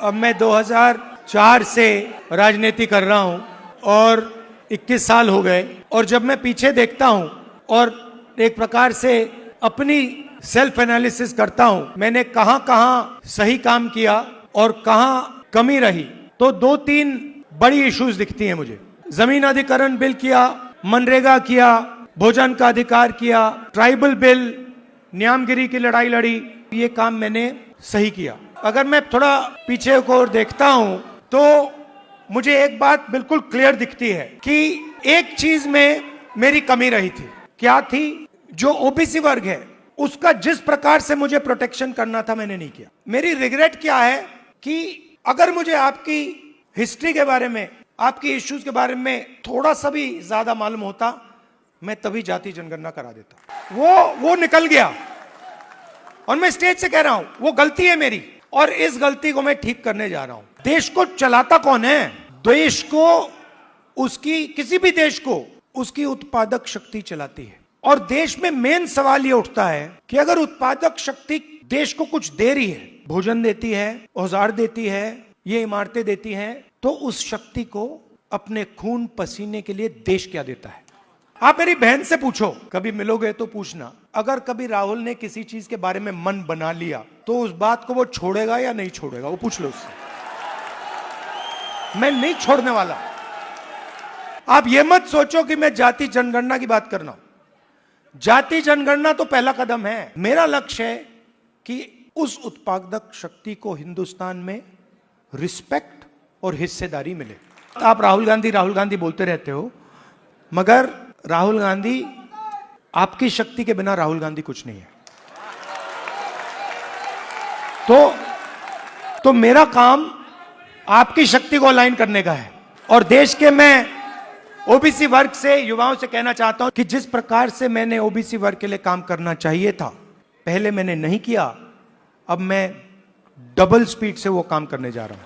अब मैं 2004 से राजनीति कर रहा हूं और 21 साल हो गए। और जब मैं पीछे देखता हूं और एक प्रकार से अपनी सेल्फ एनालिसिस करता हूं, मैंने कहां कहां सही काम किया और कहां कमी रही, तो 2-3 बड़ी इश्यूज दिखती हैं मुझे। जमीन अधिग्रहण बिल किया, मनरेगा किया, भोजन का अधिकार किया, ट्राइबल बिल, न्यामगिरी की लड़ाई लड़ी, ये काम मैंने सही किया। अगर मैं थोड़ा पीछे को देखता हूं तो मुझे एक बात बिल्कुल क्लियर दिखती है कि एक चीज में मेरी कमी रही थी। क्या थी? जो ओबीसी वर्ग है उसका जिस प्रकार से मुझे प्रोटेक्शन करना था मैंने नहीं किया। मेरी रिग्रेट क्या है कि अगर मुझे आपकी हिस्ट्री के बारे में, आपकी इश्यूज के बारे में थोड़ा सा भी ज्यादा मालूम होता, मैं तभी जाति जनगणना करा देता। वो निकल गया और मैं स्टेज से कह रहा हूं वो गलती है मेरी और इस गलती को मैं ठीक करने जा रहा हूं। देश को चलाता कौन है? देश को, उसकी, किसी भी देश को उसकी उत्पादक शक्ति चलाती है। और देश में मेन सवाल ये उठता है कि अगर उत्पादक शक्ति देश को कुछ दे रही है, भोजन देती है, औजार देती है, ये इमारतें देती है, तो उस शक्ति को अपने खून पसीने के लिए देश क्या देता है? आप मेरी बहन से पूछो, कभी मिलोगे तो पूछना, अगर कभी राहुल ने किसी चीज के बारे में मन बना लिया तो उस बात को वो छोड़ेगा या नहीं छोड़ेगा? वो पूछ लो उससे। मैं नहीं छोड़ने वाला। आप ये मत सोचो कि मैं जाति जनगणना की बात करना हूं। जाति जनगणना तो पहला कदम है। मेरा लक्ष्य है कि उस उत्पादक शक्ति को हिंदुस्तान में रिस्पेक्ट और हिस्सेदारी मिले। आप राहुल गांधी बोलते रहते हो, मगर राहुल गांधी, आपकी शक्ति के बिना राहुल गांधी कुछ नहीं है। तो मेरा काम आपकी शक्ति को अलाइन करने का है। और देश के, मैं ओबीसी वर्ग से, युवाओं से कहना चाहता हूं कि जिस प्रकार से मैंने ओबीसी वर्ग के लिए काम करना चाहिए था, पहले मैंने नहीं किया, अब मैं डबल स्पीड से वो काम करने जा रहा हूं।